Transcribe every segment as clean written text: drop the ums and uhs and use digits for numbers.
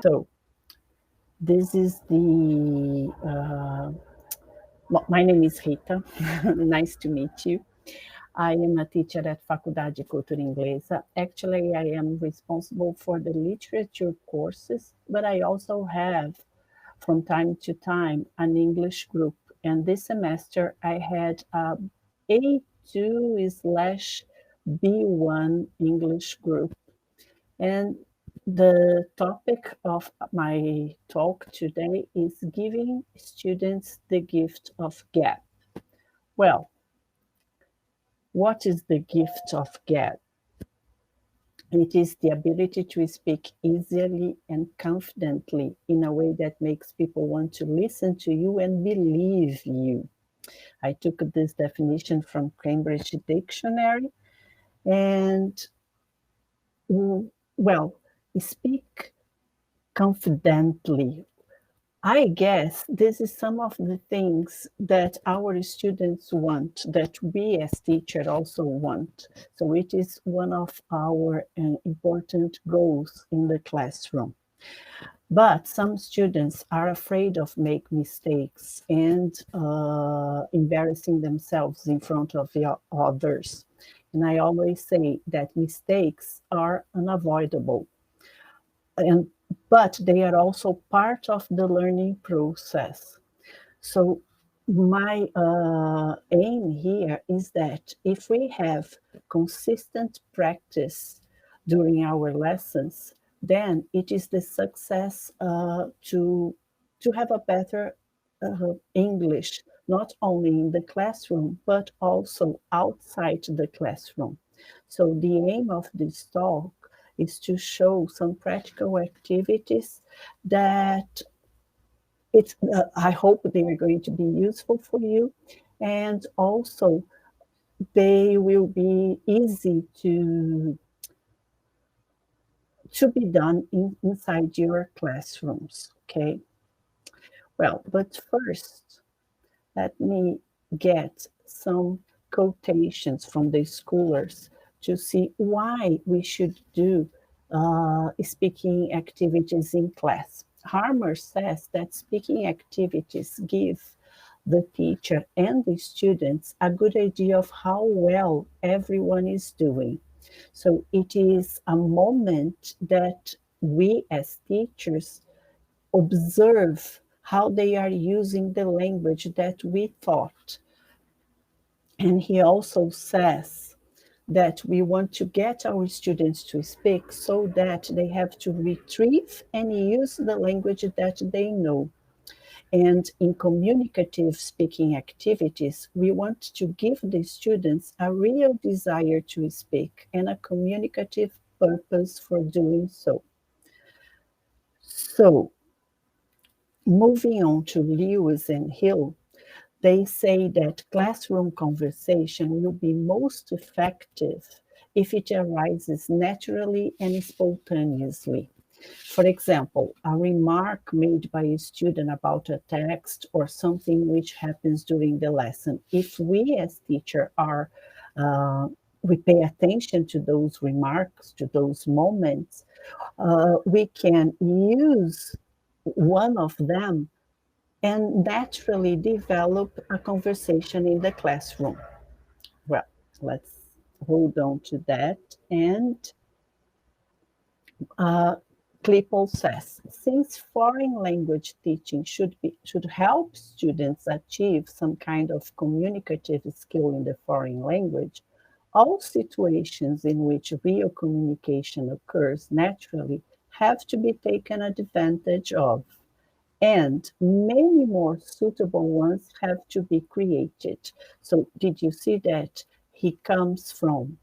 So this is my name is Rita. Nice to meet you. I am a teacher at Faculdade de Cultura Inglesa. Actually, I am responsible for the literature courses, but I also have, from time to time, an English group. And this semester, I had a A2 slash B1 English group. And the topic of my talk today is giving students the gift of gap. Well, what is the gift of gap? It is the ability to speak easily and confidently in a way that makes people want to listen to you and believe you. I took this definition from Cambridge Dictionary, and well, speak confidently. I guess this is some of the things that our students want, that we as teachers also want. So it is one of our important goals in the classroom. But some students are afraid of make mistakes and embarrassing themselves in front of the others. And I always say that mistakes are unavoidable. And but they are also part of the learning process. So my aim here is that if we have consistent practice during our lessons, then it is the success to have a better English, not only in the classroom, but also outside the classroom. So the aim of this talk is to show some practical activities that I hope they are going to be useful for you, and also they will be easy to be done inside your classrooms. Okay. Well, but first, let me get some quotations from the scholars to see why we should do speaking activities in class. Harmer says that speaking activities give the teacher and the students a good idea of how well everyone is doing. So it is a moment that we as teachers observe how they are using the language that we taught. And he also says that we want to get our students to speak so that they have to retrieve and use the language that they know. And in communicative speaking activities, we want to give the students a real desire to speak and a communicative purpose for doing so. So, moving on to Lewis and Hill, they say that classroom conversation will be most effective if it arises naturally and spontaneously. For example, a remark made by a student about a text or something which happens during the lesson. If we as teacher we pay attention to those remarks, to those moments, we can use one of them and naturally develop a conversation in the classroom. Well, let's hold on to that. And Klippel says, since foreign language teaching should help students achieve some kind of communicative skill in the foreign language, all situations in which real communication occurs naturally have to be taken advantage of, and many more suitable ones have to be created. So did you see that he comes from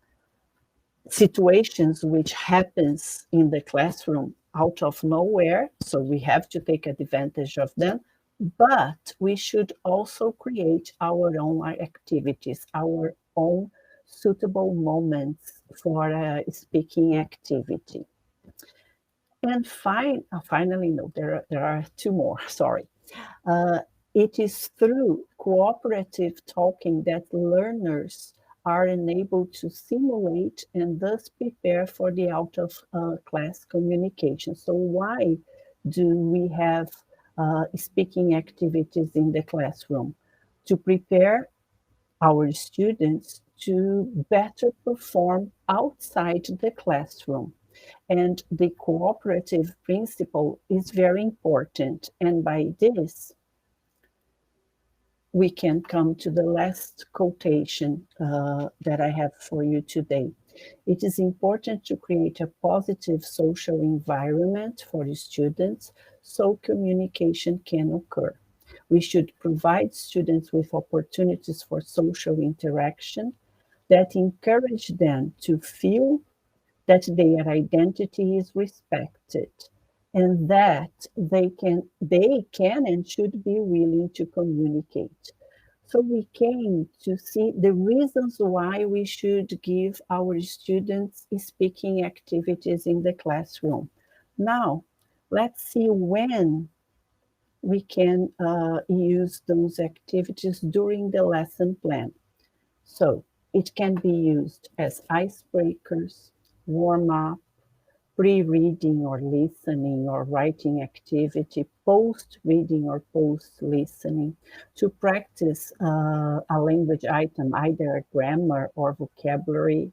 situations which happens in the classroom out of nowhere, so we have to take advantage of them, but we should also create our own activities, our own suitable moments for a speaking activity. And finally, no, there are two more, sorry. Uh, it is through cooperative talking that learners are enabled to simulate and thus prepare for the out of class communication. So why do we have speaking activities in the classroom to prepare our students to better perform outside the classroom. And the cooperative principle is very important. And by this, we can come to the last quotation that I have for you today. It is important to create a positive social environment for the students so communication can occur. We should provide students with opportunities for social interaction that encourage them to feel that their identity is respected and that they can and should be willing to communicate. So we came to see the reasons why we should give our students speaking activities in the classroom. Now, let's see when we can use those activities during the lesson plan. So it can be used as icebreakers, warm up, pre-reading or listening or writing activity, post-reading or post-listening, to practice a language item, either a grammar or vocabulary.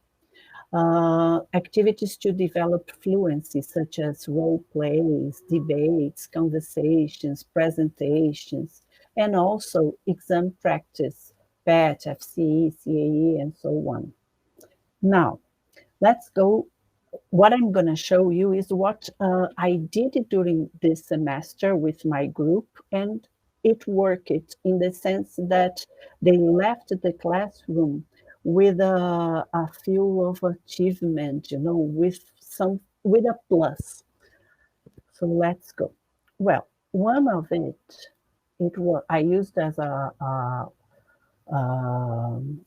Activities to develop fluency, such as role plays, debates, conversations, presentations, and also exam practice, PET, FCE, CAE, and so on. Now, let's go. What I'm going to show you is what I did during this semester with my group, and it worked in the sense that they left the classroom with a feel of achievement, with a plus. So let's go. Well, one of it was I used as a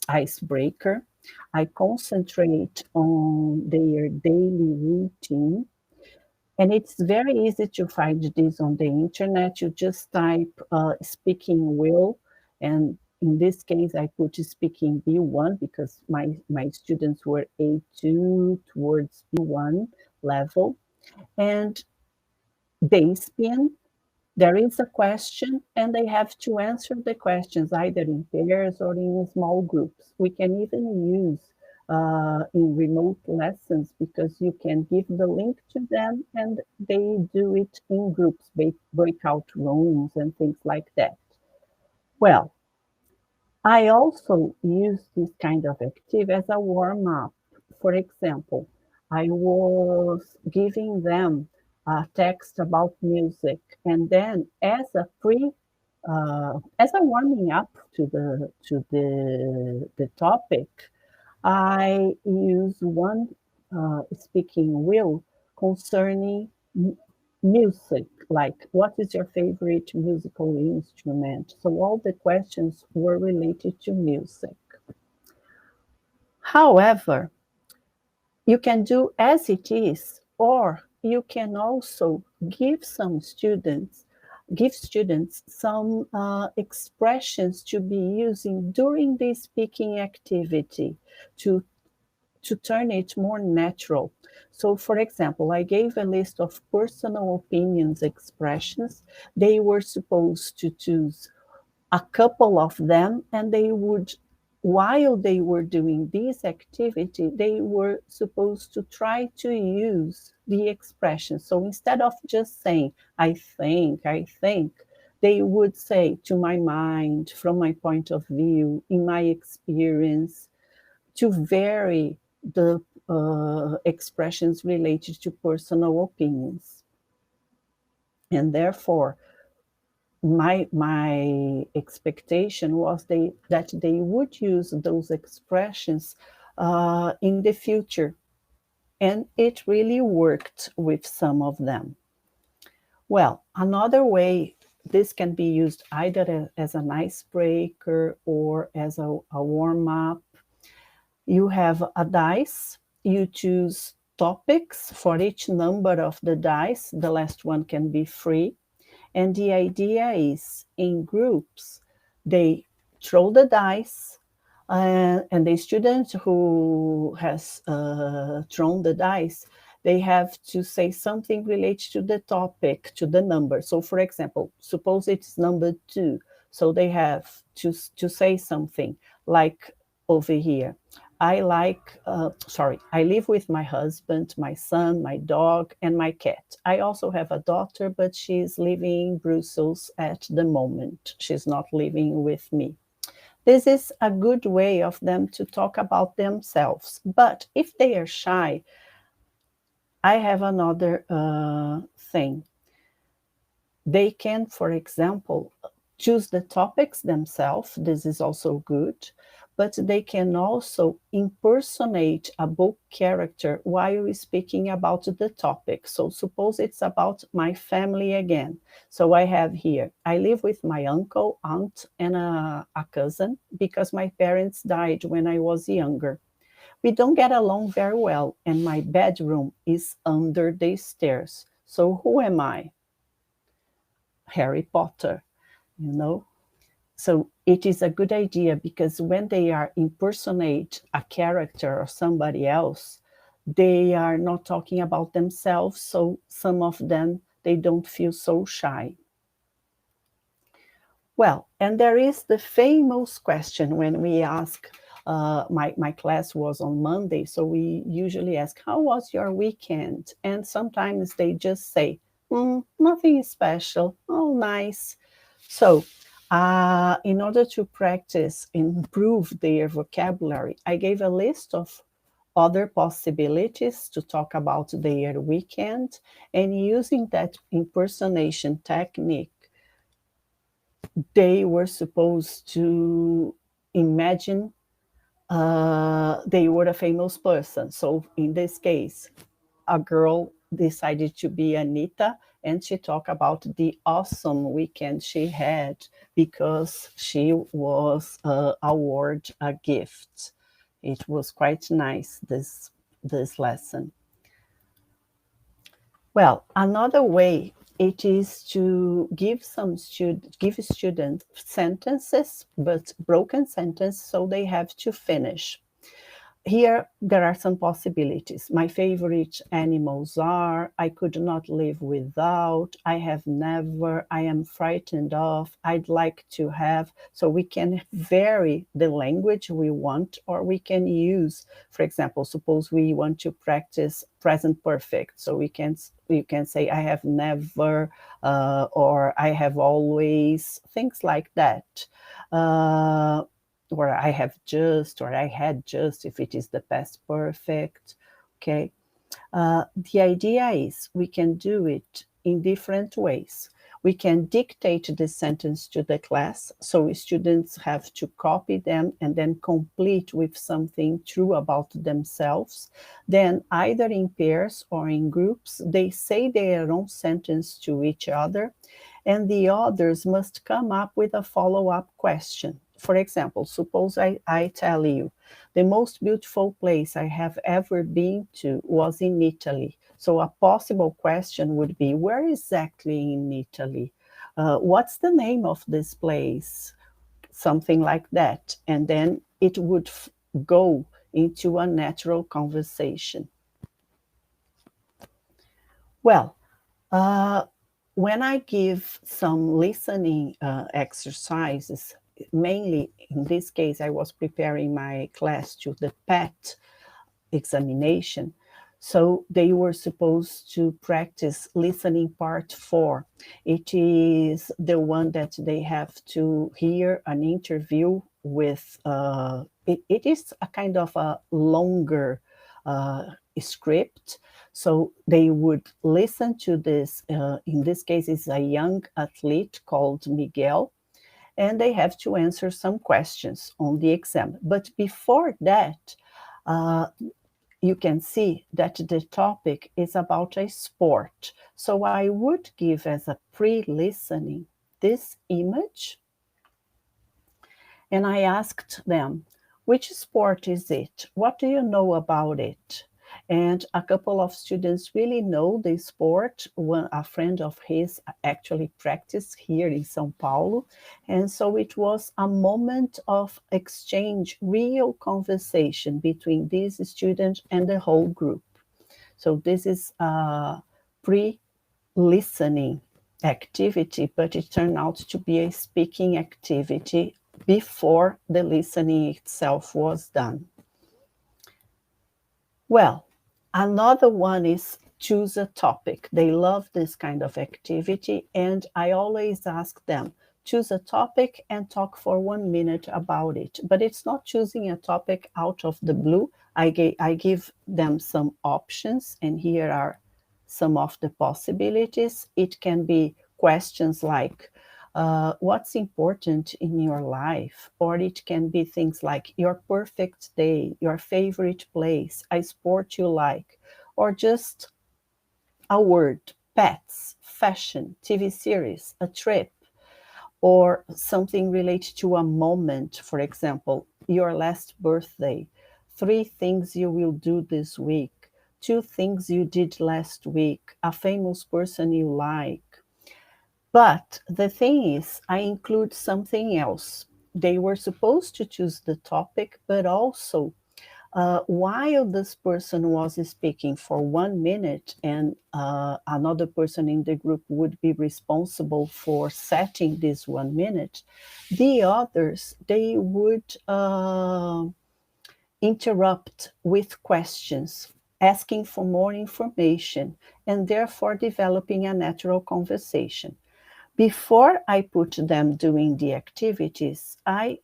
icebreaker. I concentrate on their daily routine. And it's very easy to find this on the internet. You just type speaking will. And in this case, I put speaking B1 because my students were A2 towards B1 level. And they spin, there is a question, and they have to answer the questions either in pairs or in small groups. We can even use in remote lessons because you can give the link to them and they do it in groups, breakout rooms, and things like that. Well, I also use this kind of active as a warm up. For example, I was giving them a text about music, and then as a warming up to the topic, I use one speaking will concerning music, like what is your favorite musical instrument? So all the questions were related to music. However, you can do as it is, or you can also give students some expressions to be using during the speaking activity to turn it more natural. So, for example, I gave a list of personal opinions expressions. They were supposed to choose a couple of them, and while they were doing this activity, they were supposed to try to use the expression. So instead of just saying, I think, they would say, to my mind, from my point of view, in my experience, to vary the expressions related to personal opinions. And therefore, my expectation was that they would use those expressions in the future. And it really worked with some of them. Well, another way this can be used either as an icebreaker or as a warm-up. You have a dice, you choose topics for each number of the dice. The last one can be free. And the idea is in groups, they throw the dice, and the student who has thrown the dice they have to say something related to the topic, to the number. So for example, suppose it's number 2. So they have to say something like over here. I live with my husband, my son, my dog, and my cat. I also have a daughter, but she's living in Brussels at the moment. She's not living with me. This is a good way of them to talk about themselves. But if they are shy, I have another thing. They can, for example, choose the topics themselves. This is also good. But they can also impersonate a book character while speaking about the topic. So suppose it's about my family again. So I have here, I live with my uncle, aunt, and a cousin because my parents died when I was younger. We don't get along very well, and my bedroom is under the stairs. So who am I? Harry Potter, you know? So it is a good idea because when they are impersonate a character or somebody else, they are not talking about themselves. So some of them, they don't feel so shy. Well, and there is the famous question when we ask, my class was on Monday, so we usually ask, how was your weekend? And sometimes they just say, nothing special. Oh, nice. So in order to practice, improve their vocabulary, I gave a list of other possibilities to talk about their weekend, and using that impersonation technique, they were supposed to imagine they were a famous person. So in this case, a girl decided to be Anita, and she talked about the awesome weekend she had because she was awarded a gift. It was quite nice, this lesson. Well, another way it is to give students sentences, but broken sentences, so they have to finish. Here, there are some possibilities. My favorite animals are, I could not live without, I have never, I am frightened of, I'd like to have. So we can vary the language we want, or we can use, for example, suppose we want to practice present perfect. So you can say, I have never, or I have always, things like that. Or I have just, or I had just, if it is the past perfect. Okay. The idea is we can do it in different ways. We can dictate the sentence to the class, so students have to copy them and then complete with something true about themselves. Then either in pairs or in groups, they say their own sentence to each other, and the others must come up with a follow-up question. For example, suppose I tell you, the most beautiful place I have ever been to was in Italy. So a possible question would be, where exactly in Italy? What's the name of this place? Something like that. And then it would go into a natural conversation. Well, when I give some listening exercises, mainly in this case, I was preparing my class to the PET examination. So they were supposed to practice listening part 4. It is the one that they have to hear an interview with, it is a kind of a longer script. So they would listen to this, in this case, it's a young athlete called Miguel, and they have to answer some questions on the exam. But before that, you can see that the topic is about a sport. So I would give as a pre-listening this image, and I asked them, which sport is it? What do you know about it? And a couple of students really know the sport. A friend of his actually practiced here in São Paulo. And so it was a moment of exchange, real conversation between these students and the whole group. So this is a pre-listening activity, but it turned out to be a speaking activity before the listening itself was done. Well, another one is choose a topic. They love this kind of activity, and I always ask them, choose a topic and talk for 1 minute about it. But it's not choosing a topic out of the blue. I give them some options, and here are some of the possibilities. It can be questions like, what's important in your life? Or it can be things like your perfect day, your favorite place, a sport you like, or just a word, pets, fashion, TV series, a trip, or something related to a moment, for example, your last birthday, 3 things you will do this week, 2 things you did last week, a famous person you like. But the thing is, I include something else. They were supposed to choose the topic, but also while this person was speaking for 1 minute and another person in the group would be responsible for setting this 1 minute, the others, they would interrupt with questions, asking for more information, and therefore developing a natural conversation. Before I put them doing the activities, I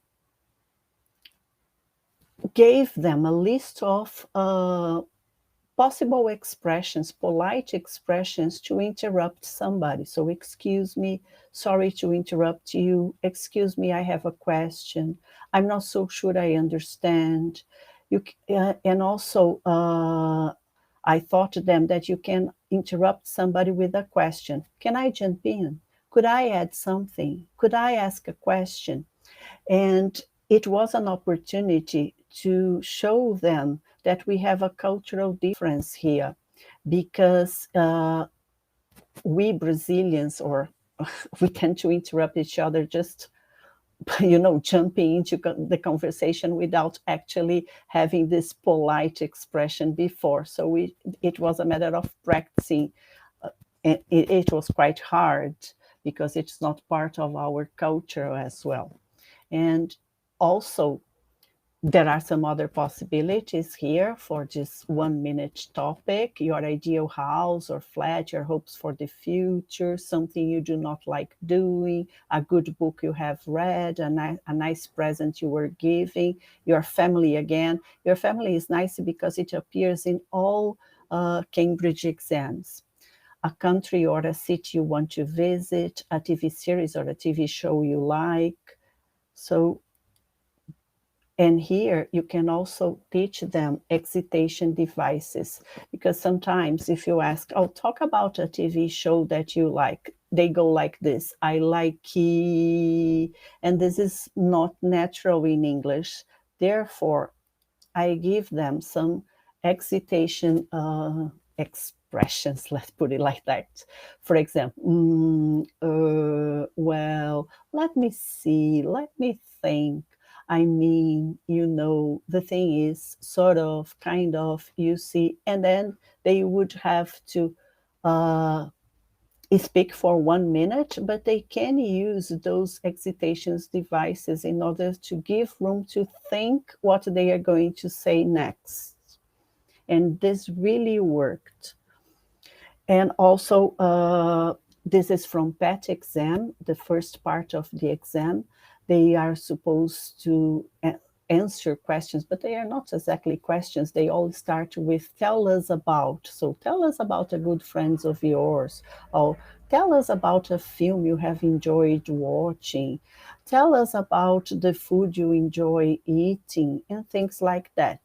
gave them a list of possible expressions, polite expressions to interrupt somebody. So, excuse me, sorry to interrupt you. Excuse me, I have a question. I'm not so sure I understand. And also, I taught them that you can interrupt somebody with a question. Can I jump in? Could I add something? Could I ask a question? And it was an opportunity to show them that we have a cultural difference here because we Brazilians, or we tend to interrupt each other just jumping into the conversation without actually having this polite expression before. So it was a matter of practicing. It was quite hard because it's not part of our culture as well. And also, there are some other possibilities here for this 1 minute topic: your ideal house or flat, your hopes for the future, something you do not like doing, a good book you have read, a nice present you were giving, your family again. Your family is nice because it appears in all Cambridge exams. A country or a city you want to visit, a TV series or a TV show you like. So, and here you can also teach them excitation devices, because sometimes if you ask, oh, talk about a TV show that you like, they go like this, I like it, and this is not natural in English. Therefore, I give them some excitation expressions, let's put it like that. For example, well, let me see, let me think. I mean, the thing is sort of, kind of, you see, and then they would have to speak for 1 minute, but they can use those excitations devices in order to give room to think what they are going to say next. And this really worked. And also, this is from PET exam, the first part of the exam. They are supposed to answer questions, but they are not exactly questions. They all start with tell us about. So tell us about a good friend of yours, or tell us about a film you have enjoyed watching. Tell us about the food you enjoy eating, and things like that.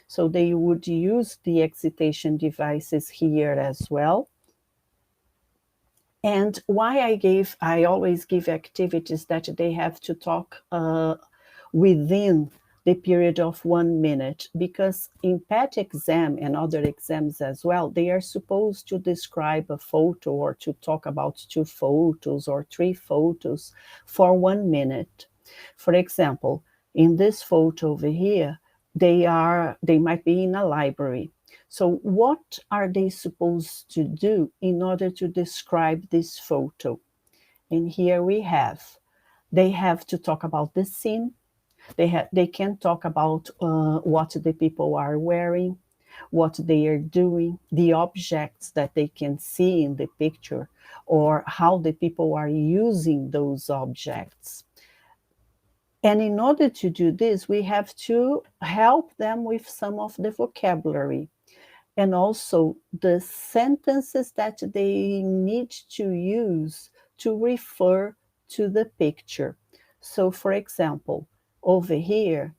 So they would use the excitation devices here as well. And why I always give activities that they have to talk within the period of 1 minute, because in PET exam and other exams as well, they are supposed to describe a photo or to talk about 2 photos or 3 photos for 1 minute. For example, in this photo over here, they might be in a library. So what are they supposed to do in order to describe this photo? And here we have, they have to talk about the scene. They can talk about what the people are wearing, what they are doing, the objects that they can see in the picture, or how the people are using those objects. And in order to do this, we have to help them with some of the vocabulary and also the sentences that they need to use to refer to the picture. So, for example, over here,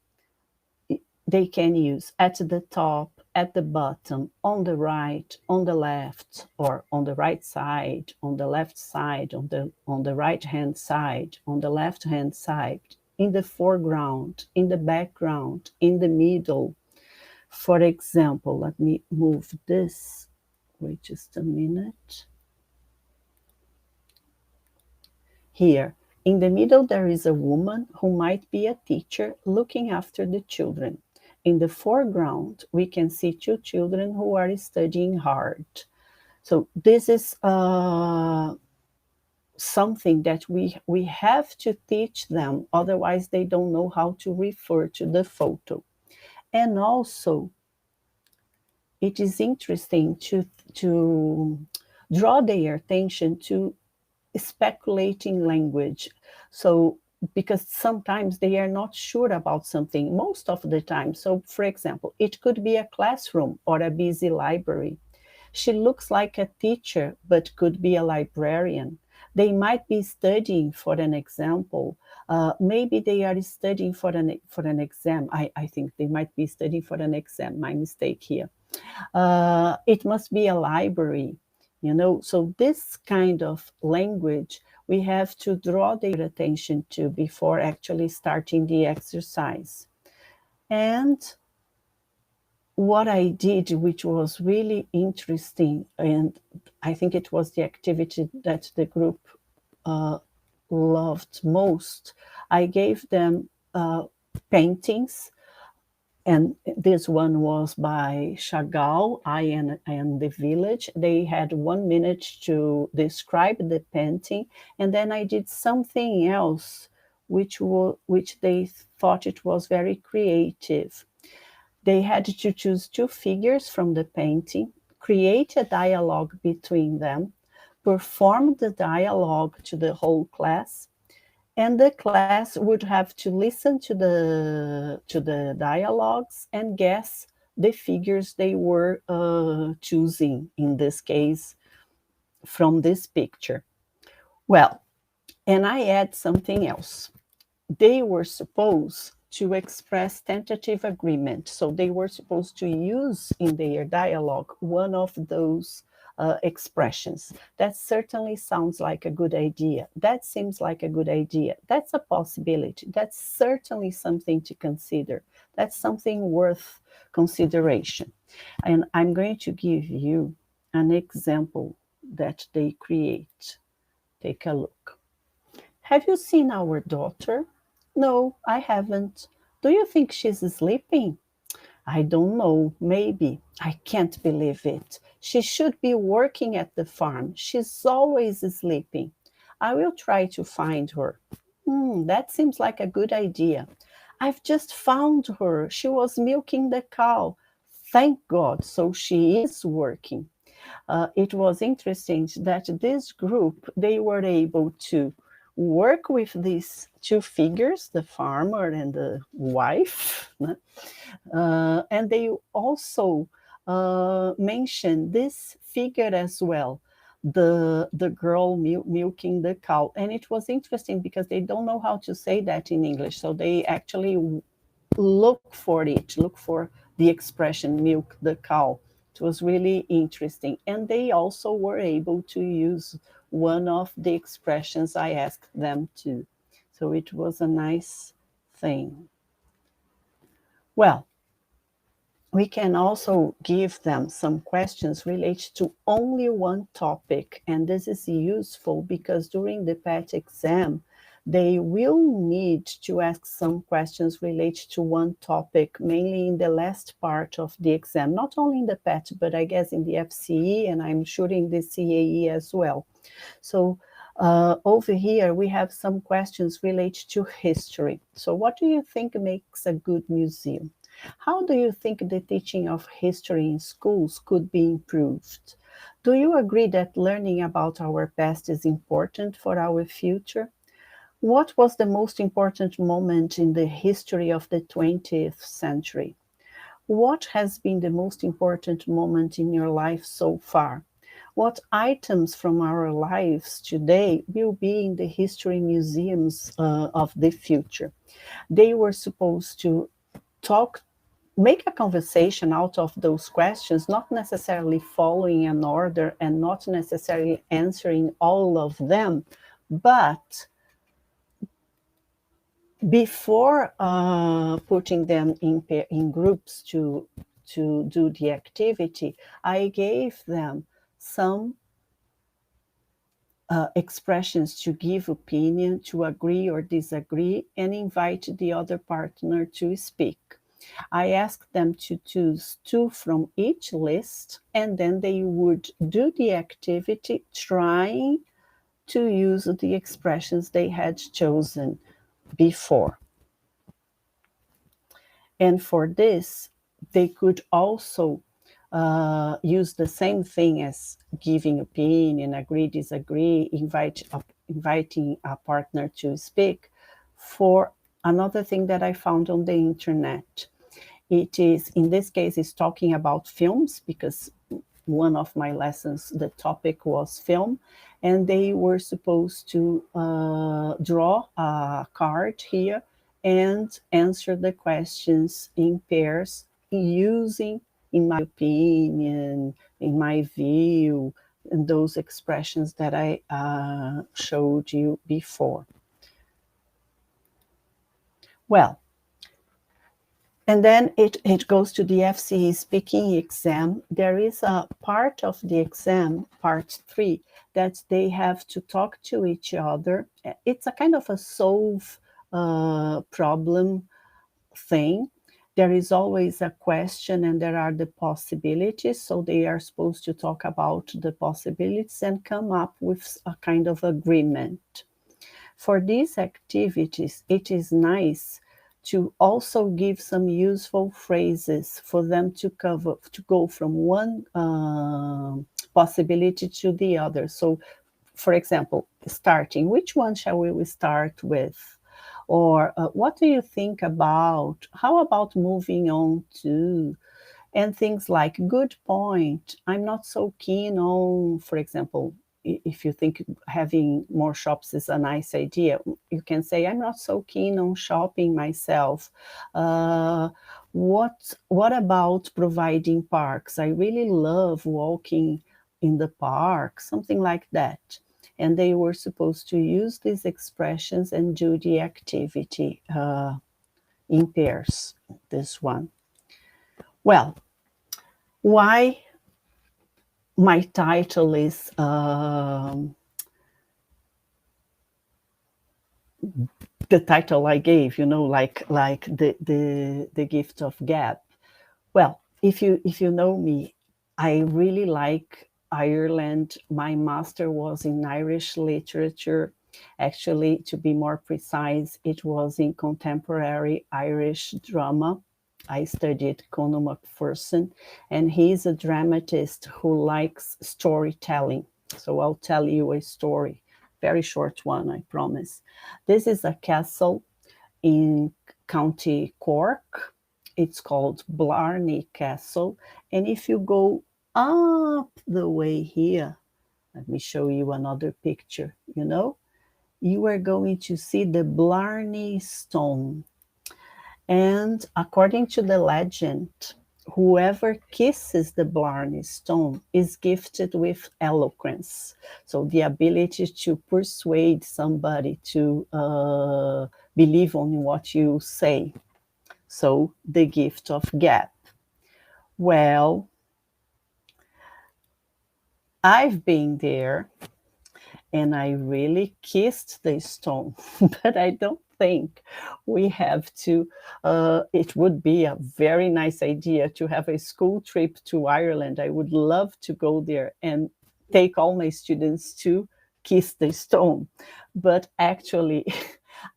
they can use at the top, at the bottom, on the right, on the left, or on the right side, on the left side, on the right hand side, on the left hand side, in the foreground, in the background, in the middle. For example, let me move this. Wait just a minute. Here, in the middle, there is a woman who might be a teacher looking after the children. In the foreground, we can see two children who are studying hard. So this is something that we have to teach them, otherwise they don't know how to refer to the photo. And also, it is interesting to draw their attention to speculating language. So, because sometimes they are not sure about something, most of the time. So, for example, it could be a classroom or a busy library. She looks like a teacher, but could be a librarian. They might be studying for an example. Maybe they are studying for an exam. I think they might be studying for an exam. My mistake here. It must be a library, you know. So this kind of language we have to draw their attention to before actually starting the exercise. And what I did, which was really interesting, and I think it was the activity that the group uh, loved most, I gave them paintings, and this one was by Chagall, I and the Village. They had 1 minute to describe the painting, and then I did something else, which they thought it was very creative. They had to choose two figures from the painting, create a dialogue between them, perform the dialogue to the whole class, and the class would have to listen to the dialogues and guess the figures they were choosing, in this case, from this picture. Well, and I add something else. They were supposed to express tentative agreement. So they were supposed to use in their dialogue one of those expressions. That certainly sounds like a good idea. That seems like a good idea. That's a possibility. That's certainly something to consider. That's something worth consideration. And I'm going to give you an example that they create. Take a look. Have you seen our daughter? No, I haven't. Do you think she's sleeping? I don't know, maybe. I can't believe it. She should be working at the farm. She's always sleeping. I will try to find her. That seems like a good idea. I've just found her. She was milking the cow. Thank God, so she is working. It was interesting that this group, they were able to work with these two figures, the farmer and the wife, and they also mentioned this figure as well, the girl milking the cow. And it was interesting because they don't know how to say that in English, so they actually look for the expression milk the cow. It was really interesting. And they also were able to use one of the expressions I asked them to. So it was a nice thing. Well, we can also give them some questions related to only one topic. And this is useful because during the PET exam, they will need to ask some questions related to one topic, mainly in the last part of the exam, not only in the PET, but I guess in the FCE, and I'm sure in the CAE as well. So over here, we have some questions related to history. So what do you think makes a good museum? How do you think the teaching of history in schools could be improved? Do you agree that learning about our past is important for our future? What was the most important moment in the history of the 20th century? What has been the most important moment in your life so far? What items from our lives today will be in the history museums of the future? They were supposed to make a conversation out of those questions, not necessarily following an order and not necessarily answering all of them, but before putting them in groups to do the activity, I gave them some expressions to give opinion, to agree or disagree, and invite the other partner to speak. I asked them to choose two from each list, and then they would do the activity trying to use the expressions they had chosen before. And for this, they could also use the same thing as giving opinion, agree, disagree, inviting a partner to speak, for another thing that I found on the internet. It is, in this case, is talking about films, because one of my lessons, the topic was film, and they were supposed to draw a card here and answer the questions in pairs using, in my opinion, in my view, and those expressions that I showed you before. Well, and then it goes to the FCE speaking exam. There is a part of the exam, part 3, that they have to talk to each other. It's a kind of a solve problem thing. There is always a question and there are the possibilities. So they are supposed to talk about the possibilities and come up with a kind of agreement. For these activities, it is nice to also give some useful phrases for them to go from one possibility to the other. So, for example, starting, which one shall we start with? Or what do you think about? How about moving on to? And things like, good point, I'm not so keen on, for example, if you think having more shops is a nice idea, you can say, I'm not so keen on shopping myself. What about providing parks? I really love walking in the park, something like that. And they were supposed to use these expressions and do the activity in pairs, this one. Well, why my title is the title I gave, like the gift of gab. Well, if you know me, I really like Ireland. My master was in Irish literature. Actually, to be more precise, it was in contemporary Irish drama. I studied Conor McPherson, and he's a dramatist who likes storytelling. So I'll tell you a story, very short one, I promise. This is a castle in County Cork. It's called Blarney Castle. And if you go up the way here, let me show you another picture, you are going to see the Blarney Stone. And according to the legend, whoever kisses the Blarney Stone is gifted with eloquence. So the ability to persuade somebody to believe on what you say. So the gift of gab. Well, I've been there, and I really kissed the stone. But I don't think we have to. It would be a very nice idea to have a school trip to Ireland. I would love to go there and take all my students to kiss the stone. But actually,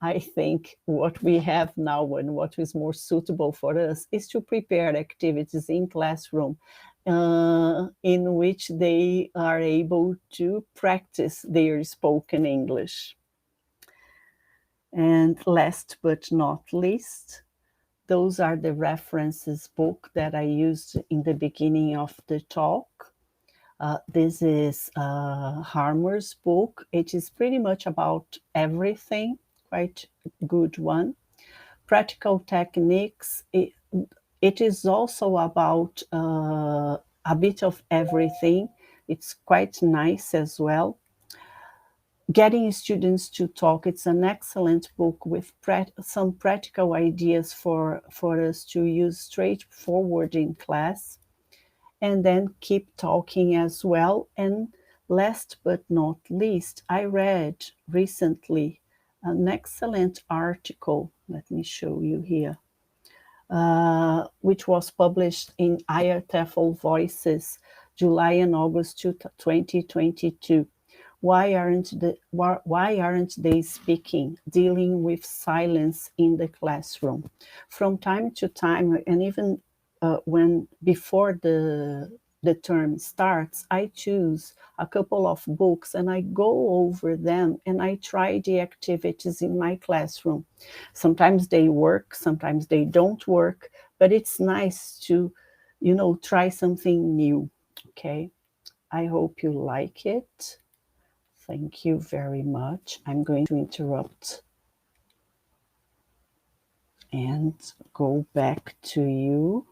I think what we have now and what is more suitable for us is to prepare activities in classroom in which they are able to practice their spoken English. And last but not least, those are the references book that I used in the beginning of the talk. This is Harmer's book. It is pretty much about everything, quite a good one. Practical techniques, it is also about a bit of everything. It's quite nice as well. Getting students to talk, it's an excellent book with some practical ideas for us to use straightforward in class. And then Keep Talking as well. And last but not least, I read recently an excellent article. Let me show you here. Which was published in IATEFL Voices, July and August 2022. Why aren't they speaking? Dealing with silence in the classroom. From time to time, and even when before the term starts, I choose a couple of books and I go over them and I try the activities in my classroom. Sometimes they work, sometimes they don't work, but it's nice to, try something new. Okay. I hope you like it. Thank you very much. I'm going to interrupt and go back to you.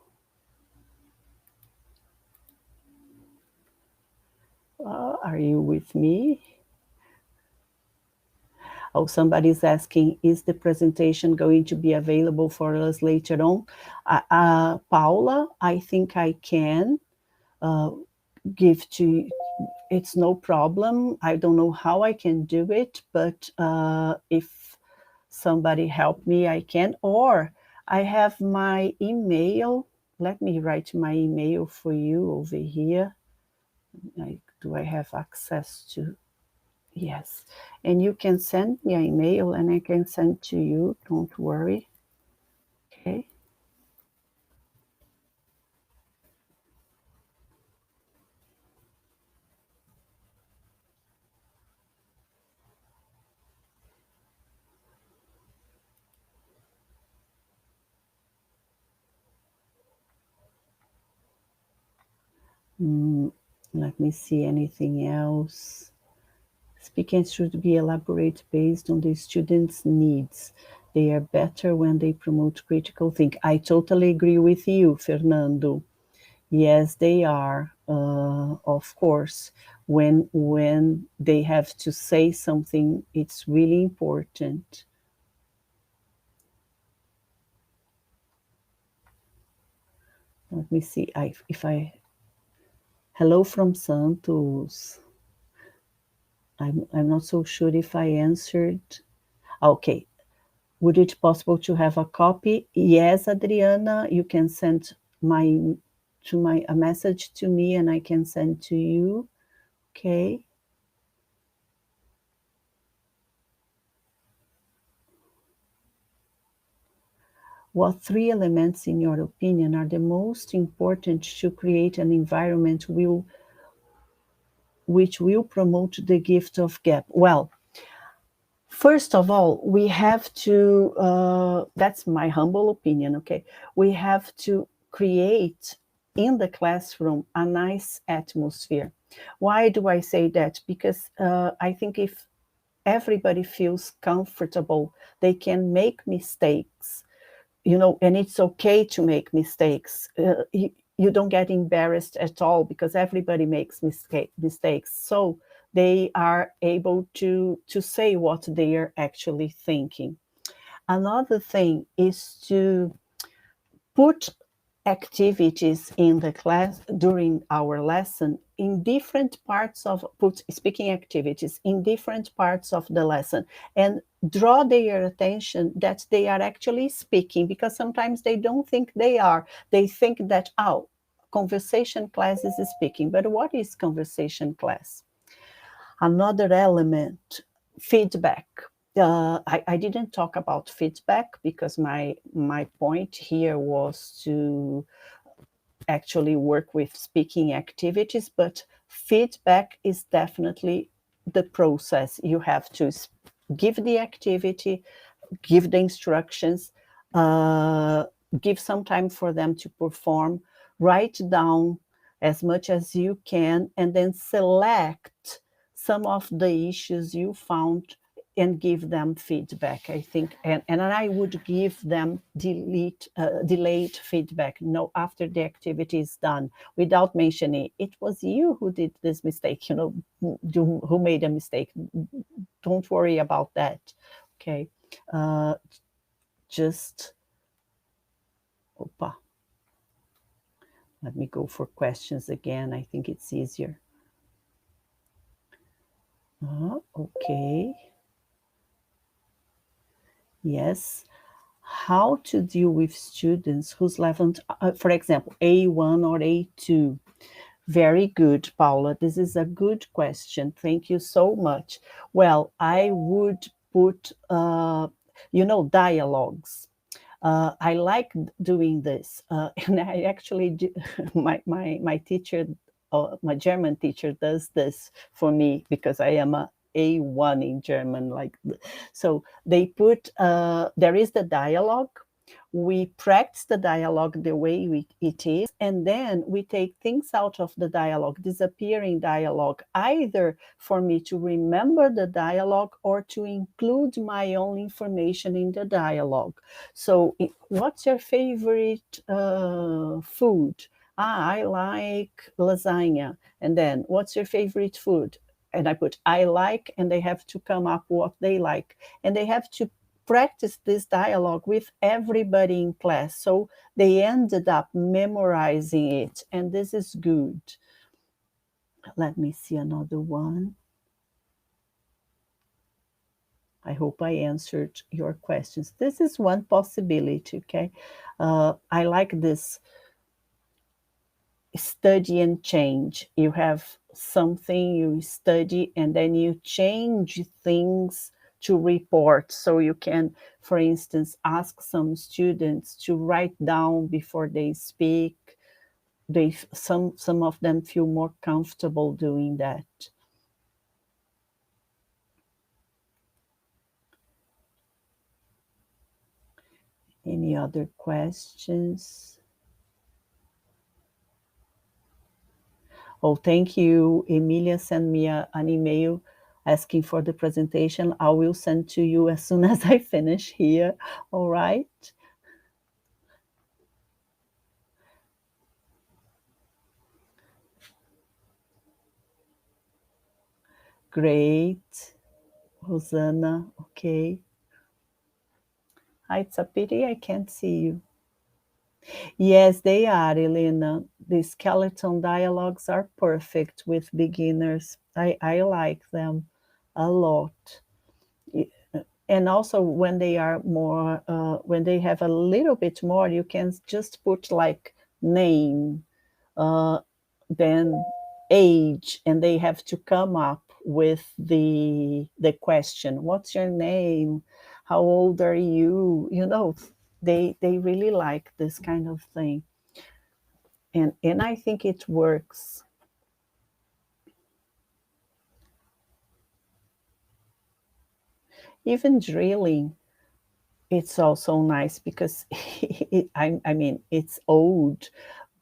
Are you with me? Oh, somebody's asking, is the presentation going to be available for us later on? Paula, I think I can give to, it's no problem. I don't know how I can do it, but if somebody help me, I can. Or I have my email. Let me write my email for you over here. Do I have access to? Yes. And you can send me an email and I can send to you. Don't worry. Okay. Let me see anything else. Speaking should be elaborate based on the students' needs. They are better when they promote critical thinking. I totally agree with you, Fernando. Yes, they are. Of course, when they have to say something, it's really important. Let me see if I. Hello from Santos. I'm not so sure if I answered. Okay. Would it possible to have a copy? Yes, Adriana, you can send a message to me and I can send to you. Okay. What three elements, in your opinion, are the most important to create an environment which will promote the gift of gap? Well, first of all, we have to, that's my humble opinion, okay? We have to create in the classroom a nice atmosphere. Why do I say that? Because I think if everybody feels comfortable, they can make mistakes, and it's okay to make mistakes. You don't get embarrassed at all because everybody makes mistakes. So they are able to say what they are actually thinking. Another thing is to put activities in the class during our lesson in different parts of speaking activities in different parts of the lesson, and draw their attention that they are actually speaking, because sometimes they don't think they are. They think that, oh, conversation class is speaking. But what is conversation class? Another element, feedback. I didn't talk about feedback because my point here was to actually work with speaking activities, but feedback is definitely the process. You have to give the activity, give the instructions, uh, give some time for them to perform, write down as much as you can, and then select some of the issues you found and give them feedback. I think, and I would give them delayed feedback, no, after the activity is done, without mentioning it was you who did this mistake, who made a mistake. Don't worry about that. Okay. Uh, just, opa, let me go for questions again. I think it's easier. Okay. Yes. How to deal with students whose level, for example, A1 or A2? Very good, Paula. This is a good question. Thank you so much. Well, I would put, dialogues. I like doing this, and I actually do, my teacher, my German teacher, does this for me because I am a A1 in German. Like, so they put there is the dialogue. We practice the dialogue the way it is, and then we take things out of the dialogue, disappearing dialogue, either for me to remember the dialogue or to include my own information in the dialogue. So, what's your favorite food? I like lasagna. And then, what's your favorite food? And I put I like, and they have to come up what they like. And they have to practice this dialogue with everybody in class. So they ended up memorizing it, and this is good. Let me see another one. I hope I answered your questions. This is one possibility, okay? I like this study and change. You have something you study and then you change things to report. So you can, for instance, ask some students to write down before they speak. Some of them feel more comfortable doing that. Any other questions? Oh, thank you. Emilia sent me an email asking for the presentation. I will send to you as soon as I finish here. All right. Great. Rosanna, okay. It's a pity I can't see you. Yes, they are, Elena. The skeleton dialogues are perfect with beginners. I like them a lot. And also when they are more, when they have a little bit more, you can just put like name, uh, then age, and they have to come up with the question, what's your name, how old are you, they really like this kind of thing, and I think it works. Even drilling, it's also nice because I mean it's old,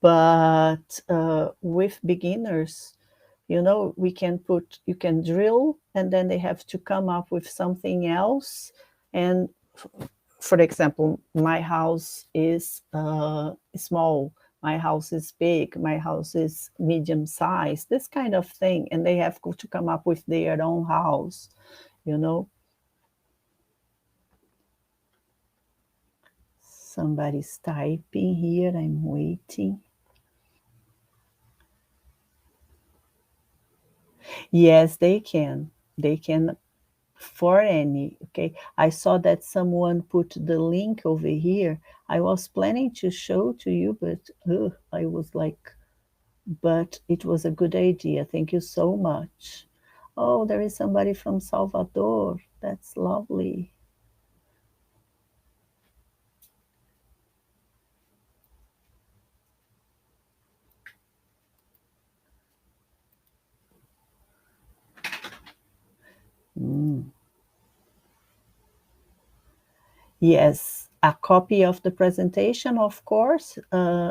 but with beginners, you can drill and then they have to come up with something else. And for example, my house is small, my house is big, my house is medium size, this kind of thing, and they have to come up with their own house, you know. Somebody's typing here. I'm waiting. Yes, they can. They can for any. Okay. I saw that someone put the link over here. I was planning to show to you, but I was like, but it was a good idea. Thank you so much. Oh, there is somebody from Salvador. That's lovely. Mm. Yes, a copy of the presentation, of course.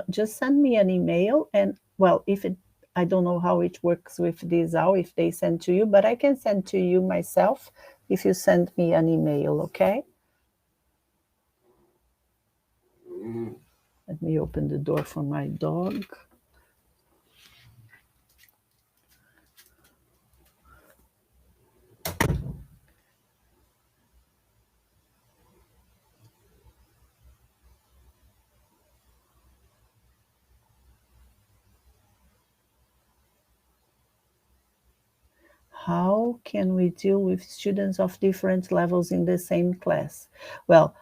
Just send me an email, and well, if it, I don't know how it works with Disal, if they send to you, but I can send to you myself if you send me an email, okay? Let me open the door for my dog. How can we deal with students of different levels in the same class? Well,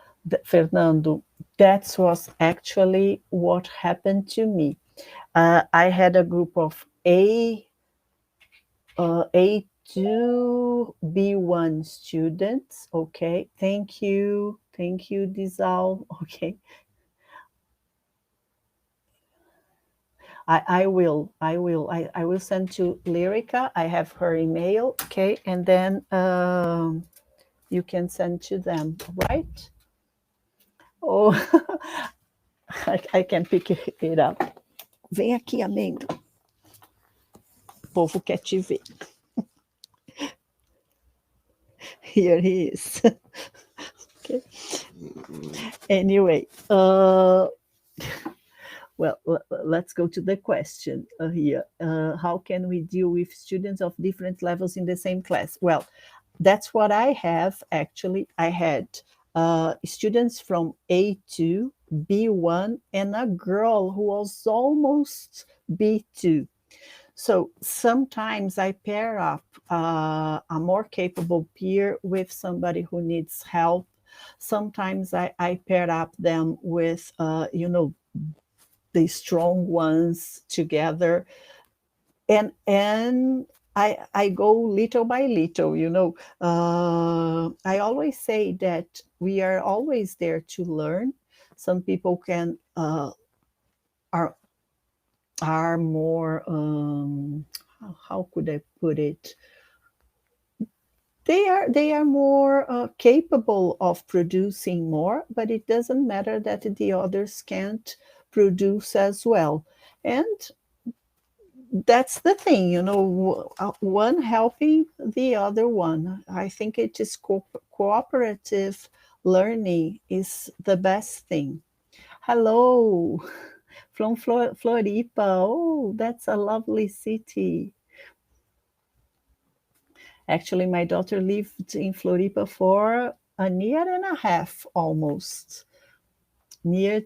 Fernando, that was actually what happened to me. I had a group of A2 B1 students. Okay, thank you, Disal. Okay, I will send to Lyrica. I have her email. Okay, and then you can send to them, right? Oh, I can pick it up. Vem aqui, amendo. O povo quer te ver. Here he is. Okay. Anyway, well, let's go to the question here. How can we deal with students of different levels in the same class? Well, that's what I have actually. I had students from A2, B1, and a girl who was almost B2. So sometimes I pair up a more capable peer with somebody who needs help. Sometimes I pair up them with, the strong ones together, and I go little by little. I always say that we are always there to learn. Some people can are are more how could I put it, they are more capable of producing more, but it doesn't matter that the others can't produce as well. And that's the thing, one helping the other one. I think it is cooperative learning is the best thing. Hello from Floripa. Oh, that's a lovely city. Actually, my daughter lived in Floripa for a year and a half almost, near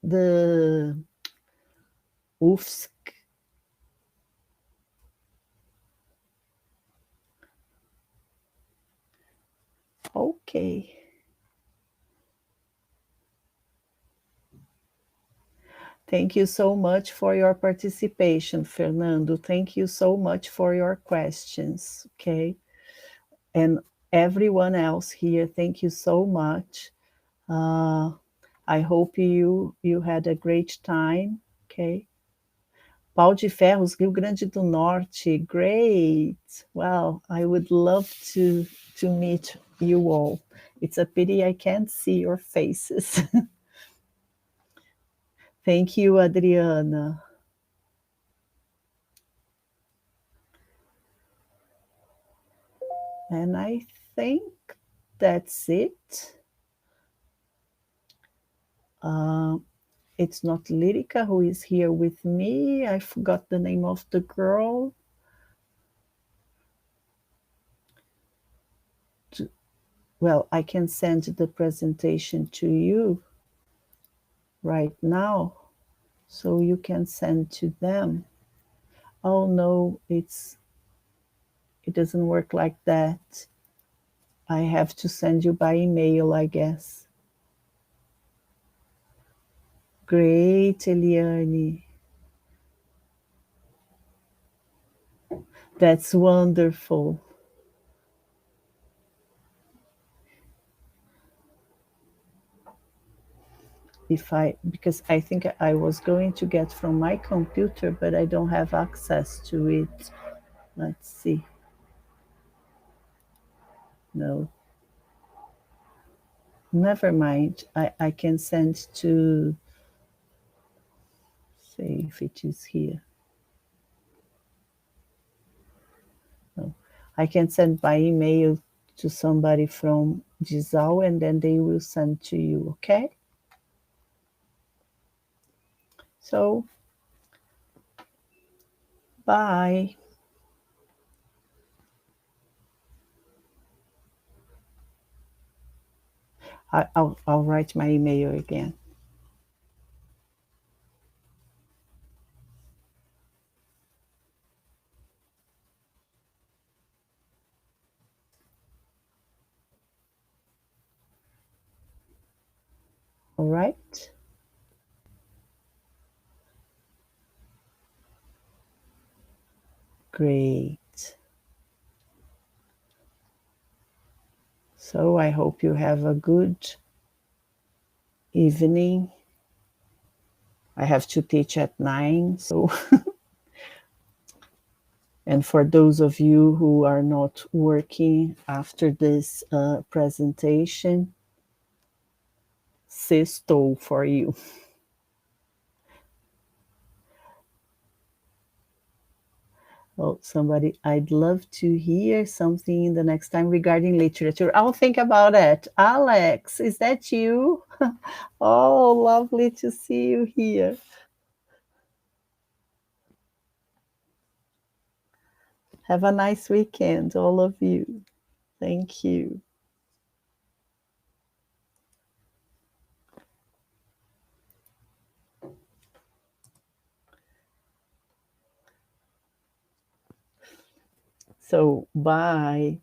the UFSC. Okay. Thank you so much for your participation, Fernando. Thank you so much for your questions. Okay. And everyone else here, thank you so much. Uh, I hope you had a great time. Okay. Pau de Ferros, Rio Grande do Norte. Great. Well, I would love to meet you all. It's a pity I can't see your faces. Thank you, Adriana. And I think that's it. Uh, it's not Lyrica who is here with me. I forgot the name of the girl. Well, I can send the presentation to you. right now so you can send to them. Oh no, it doesn't work like that. I have to send you by email, I guess. Great, Eliane. That's wonderful. Because I think I was going to get from my computer, but I don't have access to it. Let's see. No, never mind. I can send to, say if it is here. No, I can send by email to somebody from Disal and then they will send to you, okay? So, bye. I'll write my email again. All right? Great. So I hope you have a good evening. I have to teach at 9, so and for those of you who are not working after this presentation, sextou for you. Oh, somebody, I'd love to hear something the next time regarding literature. I'll think about it. Alex, is that you? Oh, lovely to see you here. Have a nice weekend, all of you. Thank you. So, bye.